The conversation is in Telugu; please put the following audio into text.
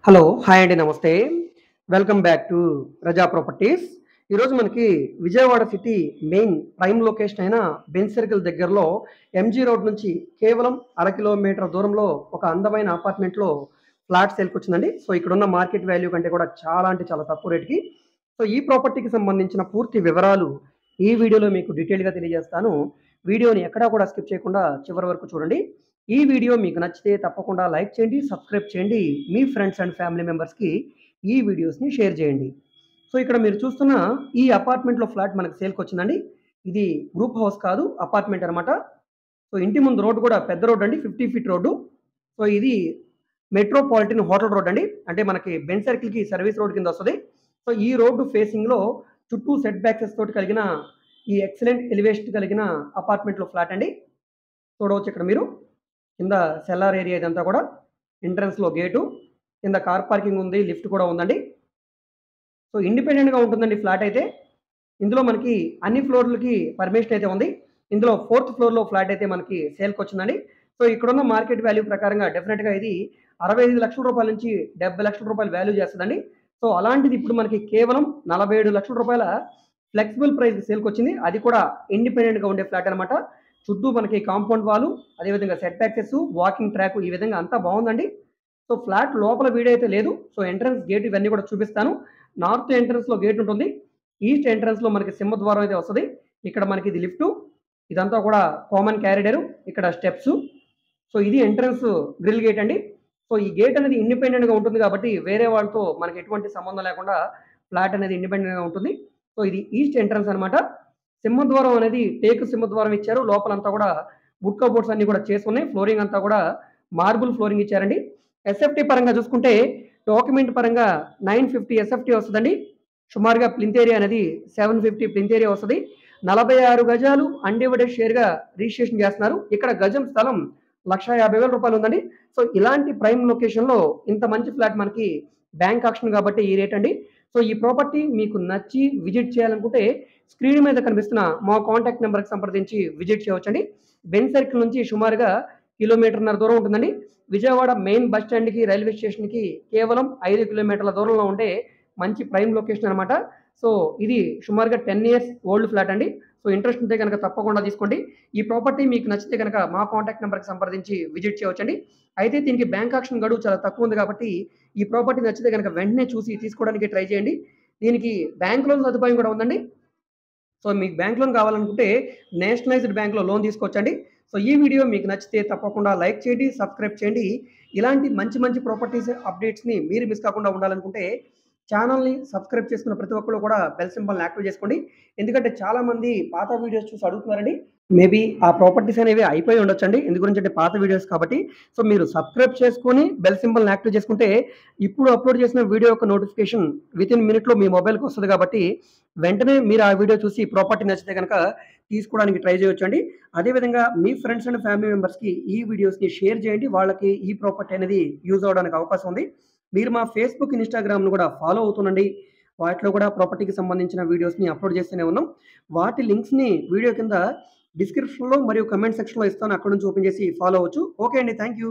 హలో! హాయ్ అండి. నమస్తే. Welcome back to Raza properties. ఈరోజు మనకి Vijayawada city main prime location అయిన బెంజ్ సర్కిల్ దగ్గరలో ఎంజీ రోడ్ నుంచి కేవలం అర కిలోమీటర్ దూరంలో ఒక అందమైన అపార్ట్మెంట్‌లో ఫ్లాట్ సేల్‌కొచ్చిందండి. సో, ఇక్కడున్న మార్కెట్ వాల్యూ కంటే కూడా చాలా అంటే చాలా తక్కువ రేట్‌కి. సో, ఈ ప్రాపర్టీకి సంబంధించిన పూర్తి వివరాలు ఈ వీడియోలో మీకు డీటెయిల్‌గా తెలియజేస్తాను. వీడియోని ఎక్కడా కూడా స్కిప్ చేయకుండా చివరి వరకు చూడండి. ఈ వీడియో మీకు నచ్చితే తప్పకుండా లైక్ చేయండి, సబ్స్క్రైబ్ చేయండి. మీ ఫ్రెండ్స్ అండ్ ఫ్యామిలీ మెంబర్స్‌కి ఈ వీడియోస్‌ని షేర్ చేయండి. సో, ఇక్కడ మీరు చూస్తున్న ఈ అపార్ట్మెంట్‌లో ఫ్లాట్ మనకు సేల్‌కొచ్చిందండి. ఇది గ్రూప్ హౌస్ కాదు, అపార్ట్మెంట్ అనమాట. సో, ఇంటి ముందు రోడ్ కూడా పెద్ద రోడ్ అండి. 50 ఫీట్ రోడ్డు. సో, ఇది మెట్రోపాలిటన్ హోటల్ రోడ్ అండి. అంటే మనకి బెంజ్ సర్కిల్‌కి సర్వీస్ రోడ్ కింద వస్తది. సో, ఈ రోడ్డు ఫేసింగ్‌లో చుట్టూ సెట్ బ్యాక్సెస్ తోటి కలిగిన ఈ ఎక్సలెంట్ ఎలివేషన్ కలిగిన అపార్ట్మెంట్‌లో ఫ్లాట్ అండి. చూడవచ్చు ఇక్కడ మీరు. కింద సెల్లార్ ఏరియా ఇదంతా కూడా. ఎంట్రన్స్‌లో గేటు. కింద కార్ పార్కింగ్ ఉంది. లిఫ్ట్ కూడా ఉందండి. సో, ఇండిపెండెంట్‌గా ఉంటుందండి ఫ్లాట్ అయితే. ఇందులో మనకి అన్ని ఫ్లోర్‌లకి పర్మిషన్ అయితే ఉంది. ఇందులో ఫోర్త్ ఫ్లోర్‌లో ఫ్లాట్ అయితే మనకి సేల్‌కొచ్చిందండి. సో, ఇక్కడున్న మార్కెట్ వాల్యూ ప్రకారంగా డెఫినిట్‌గా ఇది రూ. 65,00,000 నుంచి రూ. 70,00,000 వాల్యూ చేస్తదండి. సో, అలాంటిది ఇప్పుడు మనకి కేవలం రూ. 47,00,000 ఫ్లెక్సిబుల్ ప్రైస్‌కి సేల్‌కొచ్చింది. అది కూడా ఇండిపెండెంట్‌గా ఉండే ఫ్లాట్ అనమాట. చుట్టూ మనకి కాంపౌండ్ వాలు, అదేవిధంగా సెట్ బ్యాక్సెస్, వాకింగ్ ట్రాక్ ఈ విధంగా అంతా బావుందండి. సో, ఫ్లాట్ లోపల వీడియో అయితే లేదు. సో, ఎంట్రన్స్ గేట్ ఇవన్నీ కూడా చూపిస్తాను. నార్త్ ఎంట్రన్స్‌లో గేట్ ఉంటుంది. ఈస్ట్ ఎంట్రన్స్‌లో మనకి సింహద్వారం అయితే వస్తది. ఇక్కడ మనకి ఇది లిఫ్టు. ఇదంతా కూడా కామన్ క్యారిడరు. ఇక్కడ స్టెప్సు. సో, ఇది ఎంట్రన్స్ గ్రిల్ గేట్ అండి. సో, ఈ గేట్ అనేది ఇండిపెండెంట్‌గా ఉంటుంది కాబట్టి వేరే వాళ్ళతో మనకి ఎటువంటి సంబంధం లేకుండా ఫ్లాట్ అనేది ఇండిపెండెంట్‌గా ఉంటుంది. సో, ఇది ఈస్ట్ ఎంట్రన్స్ అనమాట. సింహద్వారం అనేది టేకు సింహద్వారం ఇచ్చారు. లోపలంతా కూడా వుడ్ కబోర్డ్స్ అన్నీ కూడా చేసున్నాయి. ఫ్లోరింగ్ అంతా కూడా మార్బుల్ ఫ్లోరింగ్ ఇచ్చారండి. ఎస్ఎఫ్‌టీ పరంగా చూసుకుంటే డాక్యుమెంట్ పరంగా 950 ఎస్ఎఫ్‌టీ వస్తదండి. సుమారుగా ప్లింత్ ఏరియా అనేది 750 ప్లింత్ ఏరియా వస్తది. 46 గజాలు అన్‌డివైడెడ్ షేర్‌గా రిజిస్ట్రేషన్ చేస్తున్నారు. ఇక్కడ గజం స్థలం రూ. 1,50,000 ఉందండి. సో, ఇలాంటి ప్రైమ్ లొకేషన్‌లో ఇంత మంచి ఫ్లాట్ మనకి బ్యాంక్ ఆక్షన్ కాబట్టి ఈ రేట్ అండి. సో, ఈ ప్రాపర్టీ మీకు నచ్చి విజిట్ చేయాలనుకుంటే స్క్రీన్ మీద కనిపిస్తున్న మా కాంటాక్ట్ నంబర్‌కి సంప్రదించి విజిట్ చేయవచ్చండి. బెంజ్ సర్కిల్ నుంచి సుమారుగా కిలోమీటర్‌న్నర దూరం ఉంటుందండి. విజయవాడ మెయిన్ బస్ స్టాండ్‌కి, రైల్వే స్టేషన్‌కి కేవలం 5 కిలోమీటర్ల దూరంలో ఉండే మంచి ప్రైమ్ లొకేషన్ అనమాట. సో, ఇది సుమారుగా 10 ఇయర్స్ ఓల్డ్ ఫ్లాట్ అండి. సో, ఇంట్రెస్ట్ ఉంటే గనక తప్పకుండా తీసుకోండి. ఈ ప్రాపర్టీ మీకు నచ్చితే గనక మా కాంటాక్ట్ నంబర్‌కి సంప్రదించి విజిట్ చేయవచ్చండి. అయితే దీనికి బ్యాంక్ ఆక్షన్ గడువు చాలా తక్కువ ఉంది కాబట్టి ఈ ప్రాపర్టీ నచ్చితే గనక వెంటనే చూసి తీసుకోవడానికి ట్రై చేయండి. దీనికి బ్యాంక్ లోన్ సదుపాయం కూడా ఉందండి. సో, మీకు బ్యాంక్ లోన్ కావాలనుకుంటే నేషనలైజ్డ్ బ్యాంక్‌లో లోన్ తీసుకోవచ్చండి. సో, ఈ వీడియో మీకు నచ్చితే తప్పకుండా లైక్ చేయండి, సబ్స్క్రైబ్ చేయండి. ఇలాంటి మంచి మంచి ప్రాపర్టీస్ అప్డేట్స్‌ని మీరు మిస్ కాకుండా ఉండాలనుకుంటే ఛానెల్‌ని సబ్స్క్రైబ్ చేసుకున్న ప్రతి ఒక్కళ్ళు కూడా బెల్ సింబల్‌ని యాక్టివేట్ చేసుకోండి. ఎందుకంటే చాలామంది పాత వీడియోస్ చూసి అడుగుతున్నారండి. మేబీ ఆ ప్రాపర్టీస్ అనేవి అయిపోయి ఉండొచ్చండి. ఎందు గురించంటే పాత వీడియోస్ కాబట్టి. సో, మీరు సబ్స్క్రైబ్ చేసుకొని బెల్ సింబల్‌ని యాక్టివేట్ చేసుకుంటే ఇప్పుడు అప్‌లోడ్ చేసిన వీడియో యొక్క నోటిఫికేషన్ వితిన్ మినిట్‌లో మీ మొబైల్‌కి వస్తది కాబట్టి వెంటనే మీరు ఆ వీడియో చూసి ప్రాపర్టీ నచ్చితే గనక తీసుకోవడానికి ట్రై చేయొచ్చండి. అదేవిధంగా మీ ఫ్రెండ్స్ అండ్ ఫ్యామిలీ మెంబర్స్‌కి ఈ వీడియోస్‌ని షేర్ చేయండి. వాళ్ళకి ఈ ప్రాపర్టీ అనేది యూజ్ అవ్వడానికి అవకాశం ఉంది. మీరు మా ఫేస్‌బుక్, ఇన్‌స్టాగ్రామ్‌ను కూడా ఫాలో అవుతుండండి. వాటిలో కూడా ప్రాపర్టీకి సంబంధించిన వీడియోస్‌ని అప్‌లోడ్ చేస్తూనే ఉన్నాం. వాటి లింక్స్‌ని వీడియో కింద డిస్క్రిప్షన్‌లో మరియు కామెంట్ సెక్షన్‌లో ఇస్తాను. అక్కడి నుంచి ఓపెన్ చేసి ఫాలో అవ్వచ్చు. ఓకే అండి. Thank you.